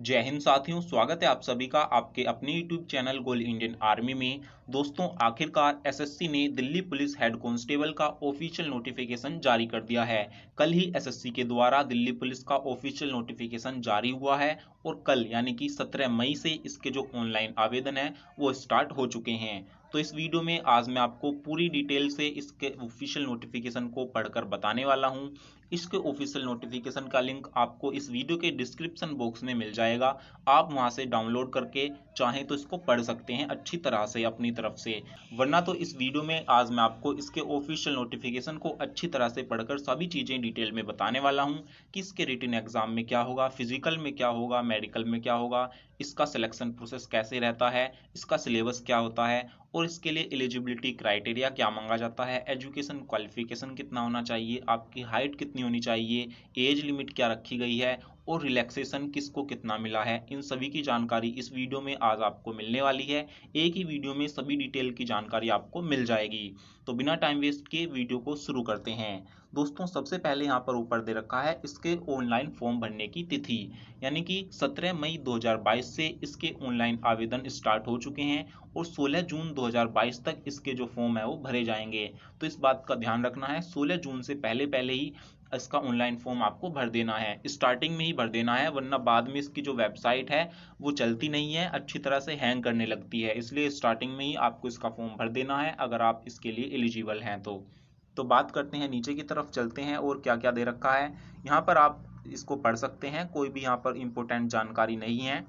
जय हिंद साथियों, स्वागत है आप सभी का आपके अपने YouTube चैनल गोल इंडियन आर्मी में। दोस्तों, आखिरकार एसएससी ने दिल्ली पुलिस हेड कांस्टेबल का ऑफिशियल नोटिफिकेशन जारी कर दिया है। कल ही एसएससी के द्वारा दिल्ली पुलिस का ऑफिशियल नोटिफिकेशन जारी हुआ है और कल यानी कि 17 मई से इसके जो ऑनलाइन आवेदन है वो स्टार्ट हो चुके हैं। तो इस वीडियो में आज मैं आपको पूरी डिटेल से इसके ऑफिशियल नोटिफिकेशन को पढ़कर बताने वाला हूं। इसके ऑफिशियल नोटिफिकेशन का लिंक आपको इस वीडियो के डिस्क्रिप्शन बॉक्स में मिल जाएगा। आप वहां से डाउनलोड करके चाहें तो इसको पढ़ सकते हैं अच्छी तरह से अपनी तरफ से। वरना तो इस वीडियो में आज मैं आपको इसके ऑफिशियल नोटिफिकेशन को अच्छी तरह से पढ़कर सभी चीजें डिटेल में बताने वाला हूं कि इसके रिटन एग्जाम में क्या होगा, फिजिकल में क्या होगा, मेडिकल में क्या होगा, इसका सिलेक्शन प्रोसेस कैसे रहता है, इसका सिलेबस क्या होता है और इसके लिए एलिजिबिलिटी क्राइटेरिया क्या मांगा जाता है, एजुकेशन क्वालिफिकेशन कितना होना चाहिए, आपकी हाइट कितनी होनी चाहिए, एज लिमिट क्या रखी गई है और रिलैक्सेशन किसको कितना मिला है। इन सभी की जानकारी इस वीडियो में आज आपको मिलने वाली है। एक ही वीडियो में सभी डिटेल की जानकारी आपको मिल जाएगी। तो बिना टाइम वेस्ट किए वीडियो को शुरू करते हैं। दोस्तों, सबसे पहले यहाँ पर ऊपर दे रखा है इसके ऑनलाइन फॉर्म भरने की तिथि, यानी कि 17 मई 2022 से इसके ऑनलाइन आवेदन स्टार्ट हो चुके हैं और 16 जून 2022 तक इसके जो फॉर्म है वो भरे जाएंगे। तो इस बात का ध्यान रखना है, 16 जून से पहले पहले ही इसका ऑनलाइन फॉर्म आपको भर देना है, स्टार्टिंग में ही भर देना है, वरना बाद में इसकी जो वेबसाइट है वो चलती नहीं है, अच्छी तरह से हैंग करने लगती है। इसलिए स्टार्टिंग में ही आपको इसका फॉर्म भर देना है अगर आप इसके लिए एलिजिबल हैं तो बात करते हैं, नीचे की तरफ चलते हैं और क्या क्या दे रखा है। यहाँ पर आप इसको पढ़ सकते हैं, कोई भी यहाँ पर इंपॉर्टेंट जानकारी नहीं है।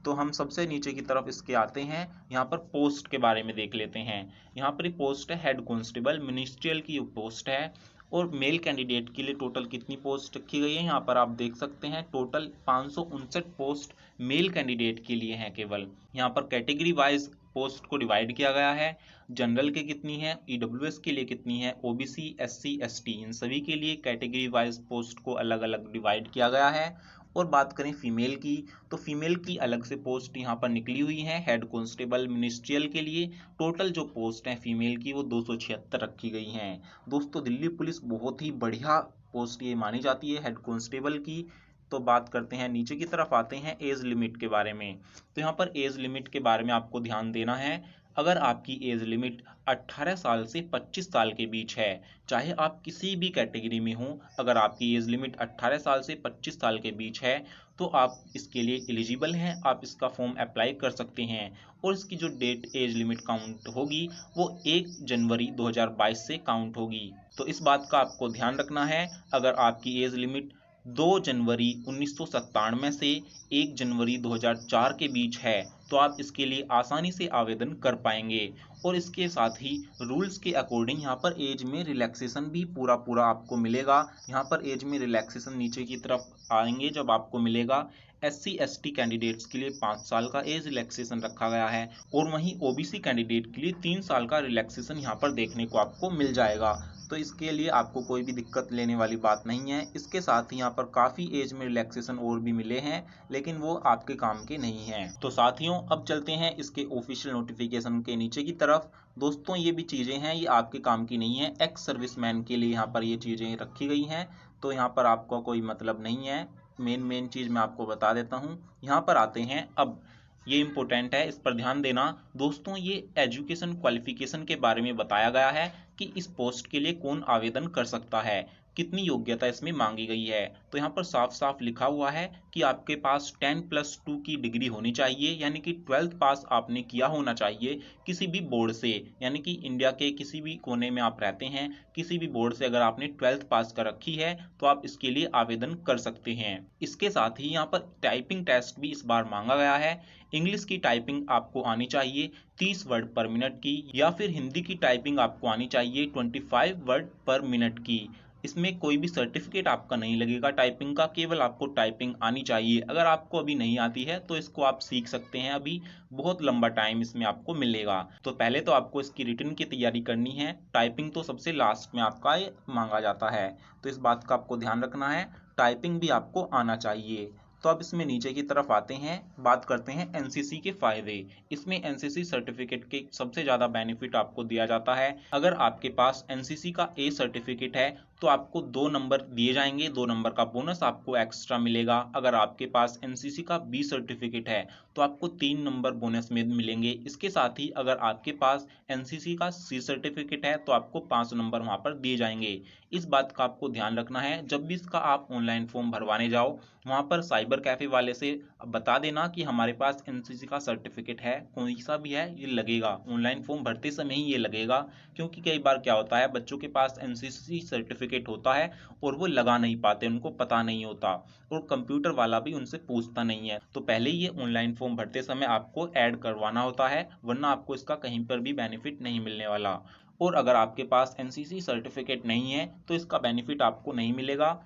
तो हम सबसे नीचे की तरफ इसके आते हैं, यहाँ पर पोस्ट के बारे में देख लेते हैं। यहाँ पर पोस्ट है हेड कांस्टेबल, मिनिस्ट्रियल की पोस्ट है और मेल कैंडिडेट के लिए टोटल कितनी पोस्ट रखी गई है यहाँ पर आप देख सकते हैं। टोटल 559 पोस्ट मेल कैंडिडेट के लिए हैं केवल। यहाँ पर कैटेगरी वाइज पोस्ट को डिवाइड किया गया है। जनरल के कितनी है, ईडब्ल्यूएस के लिए कितनी है, ओबीसी, एससी, एसटी, इन सभी के लिए कैटेगरी वाइज पोस्ट को अलग अलग डिवाइड किया गया है। और बात करें फीमेल की, तो फीमेल की अलग से पोस्ट यहाँ पर निकली हुई है हेड कांस्टेबल मिनिस्ट्रियल के लिए। टोटल जो पोस्ट हैं फीमेल की वो 276 रखी गई हैं। दोस्तों, दिल्ली पुलिस बहुत ही बढ़िया पोस्ट ये मानी जाती है हेड कांस्टेबल की। तो बात करते हैं, नीचे की तरफ आते हैं एज लिमिट के बारे में। तो यहाँ पर एज लिमिट के बारे में आपको ध्यान देना है। अगर आपकी एज लिमिट 18 साल से 25 साल के बीच है, चाहे आप किसी भी कैटेगरी में हो, अगर आपकी एज लिमिट 18 साल से 25 साल के बीच है तो आप इसके लिए एलिजिबल हैं, आप इसका फॉर्म अप्लाई कर सकते हैं। और इसकी जो डेट एज लिमिट काउंट होगी वो 1 जनवरी 2022 से काउंट होगी। तो इस बात का आपको ध्यान रखना है। अगर आपकी एज लिमिट 2 जनवरी 1997 से 1 जनवरी 2004 के बीच है तो आप इसके लिए आसानी से आवेदन कर पाएंगे। और इसके साथ ही रूल्स के अकॉर्डिंग यहाँ पर एज में रिलैक्सेशन भी पूरा आपको मिलेगा। यहाँ पर एज में रिलैक्सेशन नीचे की तरफ आएंगे जब आपको मिलेगा। एससी एसटी कैंडिडेट्स के लिए 5 साल का एज रिलैक्सेशन रखा गया है और वहीं ओबीसी कैंडिडेट के लिए 3 साल का रिलैक्सेशन यहाँ पर देखने को आपको मिल जाएगा। तो इसके लिए आपको कोई भी दिक्कत लेने वाली बात नहीं है। इसके साथ ही यहाँ पर काफ़ी एज में रिलैक्सेशन और भी मिले हैं, लेकिन वो आपके काम के नहीं हैं। तो साथियों, अब चलते हैं इसके ऑफिशियल नोटिफिकेशन के नीचे की तरफ। दोस्तों, ये भी चीज़ें हैं, ये आपके काम की नहीं है। एक्स सर्विसमैन के लिए यहाँ पर ये चीज़ें रखी गई हैं, तो यहाँ पर आपका कोई मतलब नहीं है। मेन चीज़ मैं आपको बता देता हूँ। यहाँ पर आते हैं, अब ये इंपॉर्टेंट है, इस पर ध्यान देना। दोस्तों, ये एजुकेशन क्वालिफिकेशन के बारे में बताया गया है कि इस पोस्ट के लिए कौन आवेदन कर सकता है, कितनी योग्यता इसमें मांगी गई है। तो यहाँ पर साफ साफ लिखा हुआ है कि आपके पास 10+2 की डिग्री होनी चाहिए, यानी कि 12th पास आपने किया होना चाहिए किसी भी बोर्ड से, यानी कि इंडिया के किसी भी कोने में आप रहते हैं, किसी भी बोर्ड से अगर आपने 12th पास कर रखी है तो आप इसके लिए आवेदन कर सकते हैं। इसके साथ ही यहाँ पर टाइपिंग टेस्ट भी इस बार मांगा गया है। इंग्लिश की टाइपिंग आपको आनी चाहिए 30 वर्ड पर मिनट की, या फिर हिंदी की टाइपिंग आपको आनी चाहिए 25 वर्ड पर मिनट की। इसमें कोई भी सर्टिफिकेट आपका नहीं लगेगा टाइपिंग का, केवल आपको टाइपिंग आनी चाहिए। अगर आपको अभी नहीं आती है तो इसको आप सीख सकते हैं, अभी बहुत लंबा टाइम इसमें आपको मिलेगा। तो पहले तो आपको इसकी रिटन की तैयारी करनी है, टाइपिंग तो सबसे लास्ट में आपका ये मांगा जाता है। तो इस बात का आपको ध्यान रखना है, टाइपिंग भी आपको आना चाहिए। तो अब इसमें नीचे की तरफ आते हैं, बात करते हैं एनसीसी के फायदे। इसमें एनसीसी सर्टिफिकेट के सबसे ज्यादा बेनिफिट आपको दिया जाता है। अगर आपके पास एनसीसी का ए सर्टिफिकेट है तो आपको 2 नंबर दिए जाएंगे, 2 नंबर का बोनस आपको एक्स्ट्रा मिलेगा। अगर आपके पास एनसीसी का बी सर्टिफिकेट है तो आपको 3 नंबर बोनस में मिलेंगे। इसके साथ ही अगर आपके पास एनसीसी का सी सर्टिफिकेट है तो आपको 5 नंबर वहां पर दिए जाएंगे। इस बात का आपको ध्यान रखना है, जब भी इसका आप ऑनलाइन फॉर्म भरवाने जाओ वहां पर साइबर कैफे वाले से बता देना कि हमारे पास एनसीसी का सर्टिफिकेट है, कोई सा भी है, ये लगेगा ऑनलाइन फॉर्म भरते समय ही ये लगेगा। क्योंकि कई बार क्या होता है, बच्चों के पास एनसीसी सर्टिफिकेट होता है और वो लगा नहीं पाते, उनको पता नहीं होता और कंप्यूटर वाला भी उनसे पूछता नहीं है। तो पहले ये ऑनलाइन फॉर्म भरते समय आपको ऐड करवाना होता है, वरना आपको इसका कहीं पर भी बेनिफिट नहीं मिलने वाला। और अगर आपके पास एनसीसी सर्टिफिकेट नहीं है तो इसका बेनिफिट आपको नहीं मिलेगा।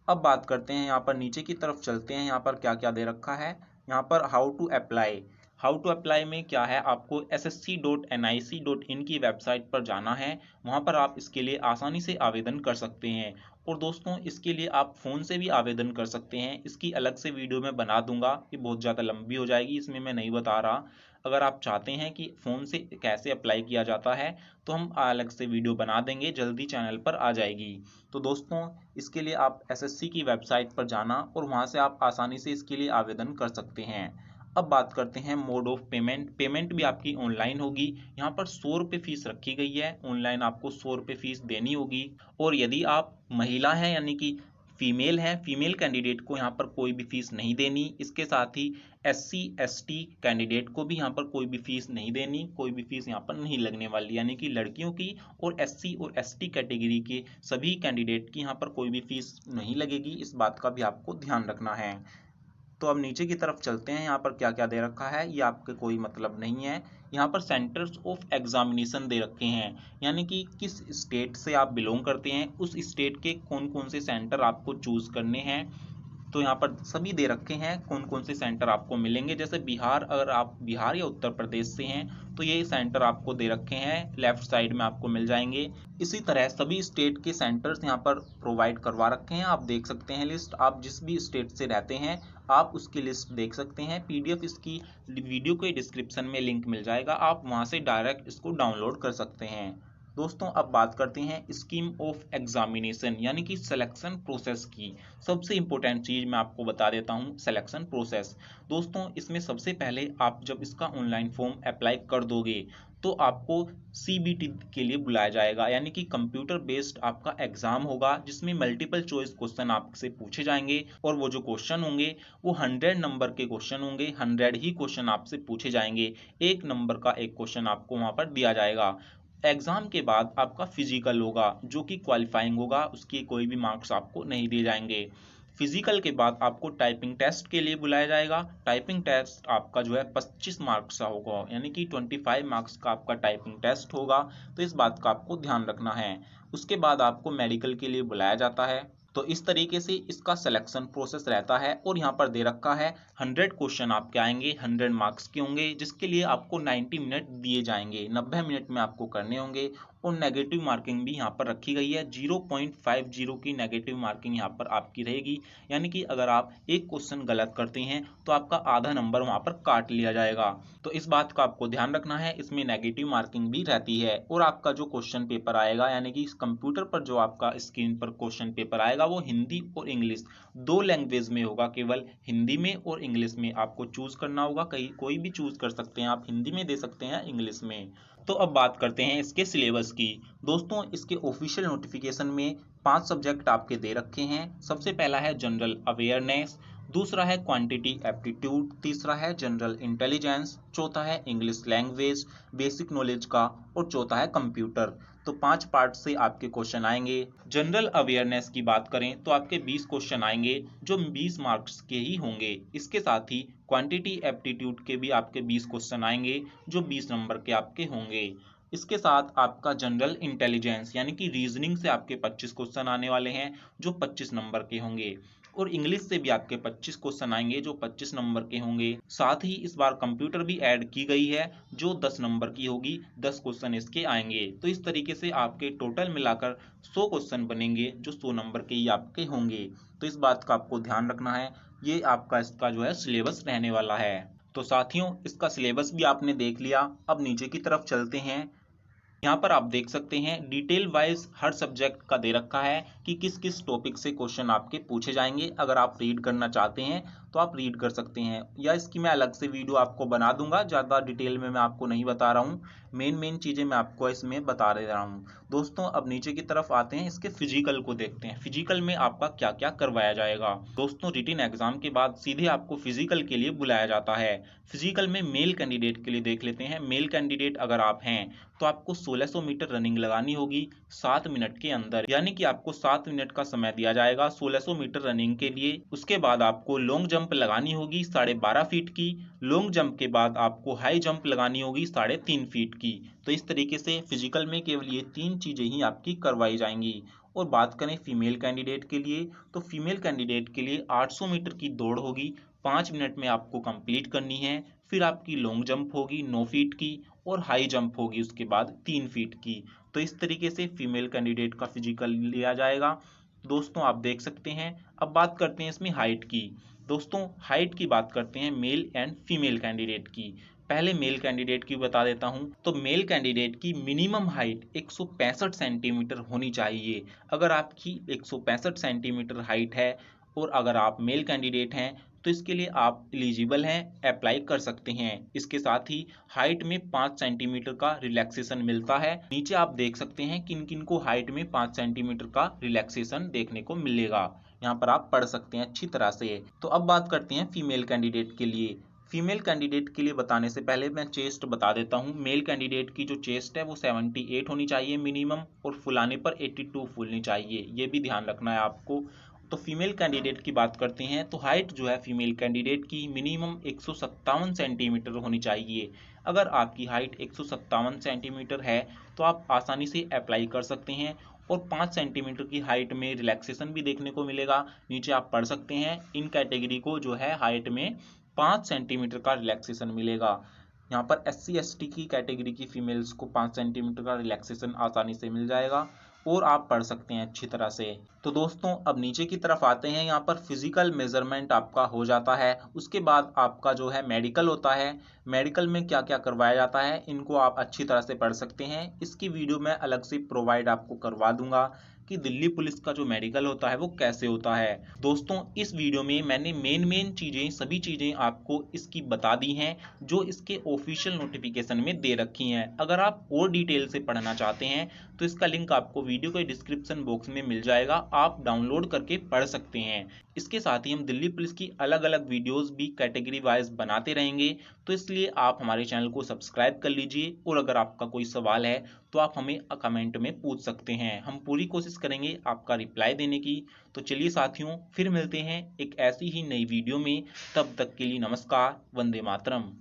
अब बात करते हैं, यहाँ पर नीचे की तरफ चलते हैं, यहाँ पर क्या क्या दे रखा है। यहाँ पर हाउ टू अप्लाई में क्या है, आपको ssc.nic.in की वेबसाइट पर जाना है। वहाँ पर आप इसके लिए आसानी से आवेदन कर सकते हैं। और दोस्तों इसके लिए आप फ़ोन से भी आवेदन कर सकते हैं। इसकी अलग से वीडियो मैं बना दूंगा, ये बहुत ज़्यादा लंबी हो जाएगी, इसमें मैं नहीं बता रहा। अगर आप चाहते हैं कि फ़ोन से कैसे अप्लाई किया जाता है तो हम अलग से वीडियो बना देंगे, जल्दी चैनल पर आ जाएगी। तो दोस्तों इसके लिए आप एसएससी की वेबसाइट पर जाना और वहां से आप आसानी से इसके लिए आवेदन कर सकते हैं। अब बात करते हैं मोड ऑफ पेमेंट। पेमेंट भी आपकी ऑनलाइन होगी। यहाँ पर 100 रुपये फीस रखी गई है, ऑनलाइन आपको 100 रुपये फीस देनी होगी। और यदि आप महिला हैं यानी कि फीमेल है, फीमेल कैंडिडेट को यहाँ पर कोई भी फीस नहीं देनी। इसके साथ ही SC ST कैंडिडेट को भी यहाँ पर कोई भी फीस नहीं देनी, कोई भी फीस यहाँ पर नहीं लगने वाली, यानी कि लड़कियों की और SC और ST कैटेगरी के सभी कैंडिडेट की यहाँ पर कोई भी फीस नहीं लगेगी। इस बात का भी आपको ध्यान रखना है। तो अब नीचे की तरफ चलते हैं, यहाँ पर क्या क्या दे रखा है ये आपके कोई मतलब नहीं है। यहाँ पर सेंटर्स ऑफ एग्जामिनेशन दे रखे हैं, यानी कि किस स्टेट से आप बिलोंग करते हैं उस स्टेट के कौन कौन से सेंटर आपको चूज करने हैं। तो यहाँ पर सभी दे रखे हैं कौन कौन से सेंटर आपको मिलेंगे। जैसे बिहार, अगर आप बिहार या उत्तर प्रदेश से हैं तो ये सेंटर आपको दे रखे हैं, लेफ्ट साइड में आपको मिल जाएंगे। इसी तरह सभी स्टेट के सेंटर्स यहाँ पर प्रोवाइड करवा रखे हैं, आप देख सकते हैं लिस्ट। आप जिस भी स्टेट से रहते हैं आप उसकी लिस्ट देख सकते हैं। PDF इसकी वीडियो के डिस्क्रिप्शन में लिंक मिल जाएगा, आप वहां से डायरेक्ट इसको डाउनलोड कर सकते हैं। दोस्तों अब बात करते हैं स्कीम ऑफ एग्जामिनेशन यानी कि सिलेक्शन प्रोसेस की। सबसे इंपॉर्टेंट चीज मैं आपको बता देता हूं, सिलेक्शन प्रोसेस। दोस्तों इसमें सबसे पहले आप जब इसका ऑनलाइन फॉर्म अप्लाई कर दोगे तो आपको CBT के लिए बुलाया जाएगा, यानी कि कंप्यूटर बेस्ड आपका एग्जाम होगा, जिसमें मल्टीपल चॉइस क्वेश्चन आपसे पूछे जाएंगे। और वो जो क्वेश्चन होंगे वो 100 नंबर के क्वेश्चन होंगे, 100 ही क्वेश्चन आपसे पूछे जाएंगे। 1 नंबर का एक क्वेश्चन आपको वहां पर दिया जाएगा। एग्जाम के बाद आपका फिजिकल होगा जो कि क्वालिफाइंग होगा, उसके कोई भी मार्क्स आपको नहीं दिए जाएंगे। फिजिकल के बाद आपको टाइपिंग टेस्ट के लिए बुलाया जाएगा। टाइपिंग टेस्ट आपका जो है 25 मार्क्स का होगा, यानी कि 25 मार्क्स का आपका टाइपिंग टेस्ट होगा। तो इस बात का आपको ध्यान रखना है। उसके बाद आपको मेडिकल के लिए बुलाया जाता है। तो इस तरीके से इसका सिलेक्शन प्रोसेस रहता है। और यहाँ पर दे रखा है 100 क्वेश्चन आपके आएंगे, 100 मार्क्स के होंगे, जिसके लिए आपको 90 मिनट दिए जाएंगे, 90 मिनट में आपको करने होंगे। और नेगेटिव मार्किंग भी यहाँ पर रखी गई है, 0.50 की नेगेटिव मार्किंग यहाँ पर आपकी रहेगी। यानी कि अगर आप एक क्वेश्चन गलत करते हैं तो आपका आधा नंबर वहाँ पर काट लिया जाएगा। तो इस बात का आपको ध्यान रखना है, इसमें नेगेटिव मार्किंग भी रहती है। और आपका जो क्वेश्चन पेपर आएगा, यानी कि कंप्यूटर पर जो आपका स्क्रीन पर क्वेश्चन पेपर आएगा वो हिंदी और इंग्लिश 2 लैंग्वेज में होगा, केवल हिंदी में और इंग्लिश में आपको चूज करना होगा। कहीं कोई भी चूज कर सकते हैं, आप हिंदी में दे सकते हैं, इंग्लिश में। तो अब बात करते हैं इसके सिलेबस की। दोस्तों इसके ऑफिशियल नोटिफिकेशन में 5 सब्जेक्ट आपके दे रखे हैं। सबसे पहला है जनरल अवेयरनेस, दूसरा है क्वांटिटी एप्टीट्यूड, तीसरा है जनरल इंटेलिजेंस, चौथा है इंग्लिश लैंग्वेज बेसिक नॉलेज का, और चौथा है कंप्यूटर। तो 5 पार्ट से आपके क्वेश्चन आएंगे। जनरल अवेयरनेस की बात करें तो आपके 20 क्वेश्चन आएंगे जो 20 मार्क्स के ही होंगे। इसके साथ ही क्वांटिटी एप्टीट्यूड के भी आपके 20 क्वेश्चन आएंगे जो 20 नंबर के आपके होंगे। इसके साथ आपका जनरल इंटेलिजेंस यानी कि रीजनिंग से आपके 25 क्वेश्चन आने वाले हैं जो 25 नंबर के होंगे। और इंग्लिश से भी आपके 25 क्वेश्चन आएंगे जो 25 नंबर के होंगे। साथ ही इस बार कंप्यूटर भी ऐड की गई है जो 10 नंबर की होगी, 10 क्वेश्चन इसके आएंगे। तो इस तरीके से आपके टोटल मिलाकर 100 क्वेश्चन बनेंगे जो 100 नंबर के ही आपके होंगे। तो इस बात का आपको ध्यान रखना है, ये आपका इसका जो है सिलेबस रहने वाला है। तो साथियों इसका सिलेबस भी आपने देख लिया। अब नीचे की तरफ चलते हैं। यहाँ पर आप देख सकते हैं डिटेल वाइज हर सब्जेक्ट का दे रखा है कि किस किस टॉपिक से क्वेश्चन आपके पूछे जाएंगे। अगर आप रीड करना चाहते हैं तो आप रीड कर सकते हैं, या इसकी मैं अलग से वीडियो आपको बना दूंगा। ज़्यादा डिटेल में मैं आपको नहीं बता रहा हूँ, मेन चीज़ें मैं आपको इसमें बता दे रहा हूँ। दोस्तों अब नीचे की तरफ आते हैं, इसके फिजिकल को देखते हैं। फिजिकल में आपका क्या क्या करवाया जाएगा। दोस्तों रिटन एग्जाम के बाद सीधे आपको फिजिकल के लिए बुलाया जाता है। फिजिकल में मेल कैंडिडेट के लिए देख लेते हैं। मेल कैंडिडेट अगर आप हैं तो आपको 1600 मीटर रनिंग लगानी होगी 7 मिनट के अंदर, यानी कि आपको 7 मिनट का समय दिया जाएगा 1600 मीटर रनिंग के लिए। उसके बाद आपको लॉन्ग जंप लगानी होगी 12.5 फीट की। लॉन्ग जंप के बाद आपको हाई जंप लगानी होगी 3.5 फीट की। तो इस तरीके से फिजिकल में केवल ये 3 चीजें ही आपकी करवाई जाएंगी। और बात करें फीमेल कैंडिडेट के लिए, तो फीमेल कैंडिडेट के लिए 800 मीटर की दौड़ होगी, 5 मिनट में आपको कंप्लीट करनी है। फिर आपकी लॉन्ग जंप होगी 9 फीट की, और हाई जंप होगी उसके बाद 3 फीट की। तो इस तरीके से फीमेल कैंडिडेट का फिजिकल लिया जाएगा। दोस्तों आप देख सकते हैं। अब बात करते हैं इसमें हाइट की। दोस्तों हाइट की बात करते हैं मेल एंड फीमेल कैंडिडेट की। पहले मेल कैंडिडेट की बता देता हूं, तो मेल कैंडिडेट की मिनिमम हाइट 165 सेंटीमीटर होनी चाहिए। अगर आपकी 165 सेंटीमीटर हाइट है और अगर आप मेल कैंडिडेट हैं तो इसके लिए आप एलिजिबल हैं, अप्लाई कर सकते हैं। इसके साथ ही हाइट में 5 सेंटीमीटर का रिलैक्सेशन मिलता है। नीचे आप देख सकते हैं किन किन को हाइट में 5 सेंटीमीटर का रिलैक्सेशन देखने को मिलेगा। यहाँ पर आप पढ़ सकते हैं अच्छी तरह से। तो अब बात करते हैं फीमेल कैंडिडेट के लिए। फीमेल कैंडिडेट के लिए बताने से पहले मैं चेस्ट बता देता हूँ। मेल कैंडिडेट की जो चेस्ट है वो 78 होनी चाहिए मिनिमम, और फुलाने पर 82 फूलनी चाहिए, ये भी ध्यान रखना है आपको। तो फीमेल कैंडिडेट की बात करते हैं, तो हाइट जो है फीमेल कैंडिडेट की मिनिमम 157 सेंटीमीटर होनी चाहिए। अगर आपकी हाइट 157 सेंटीमीटर है तो आप आसानी से अप्लाई कर सकते हैं, और 5 सेंटीमीटर की हाइट में रिलैक्सेशन भी देखने को मिलेगा। नीचे आप पढ़ सकते हैं इन कैटेगरी को जो है हाइट में 5 सेंटीमीटर का रिलैक्सेशन मिलेगा। यहाँ पर SC/ST की कैटेगरी की फीमेल्स को 5 सेंटीमीटर का रिलैक्सेशन आसानी से मिल जाएगा, और आप पढ़ सकते हैं अच्छी तरह से। तो दोस्तों अब नीचे की तरफ आते हैं। यहाँ पर फिजिकल मेजरमेंट आपका हो जाता है, उसके बाद आपका जो है मेडिकल होता है। मेडिकल में क्या क्या करवाया जाता है इनको आप अच्छी तरह से पढ़ सकते हैं। इसकी वीडियो मैं अलग से प्रोवाइड आपको करवा दूंगा कि दिल्ली पुलिस का जो मेडिकल होता है वो कैसे होता है। दोस्तों इस वीडियो में मैंने मेन चीजें, सभी चीजें आपको इसकी बता दी हैं जो इसके ऑफिशियल नोटिफिकेशन में दे रखी हैं। अगर आप और डिटेल से पढ़ना चाहते हैं तो इसका लिंक आपको वीडियो के डिस्क्रिप्शन बॉक्स में मिल जाएगा, आप डाउनलोड करके पढ़ सकते हैं। इसके साथ ही हम दिल्ली पुलिस की अलग अलग वीडियोस भी कैटेगरी वाइज बनाते रहेंगे, तो इसलिए आप हमारे चैनल को सब्सक्राइब कर लीजिए। और अगर आपका कोई सवाल है तो आप हमें कमेंट में पूछ सकते हैं, हम पूरी कोशिश करेंगे आपका रिप्लाई देने की। तो चलिए साथियों, फिर मिलते हैं एक ऐसी ही नई वीडियो में। तब तक के लिए नमस्कार, वंदे मातरम।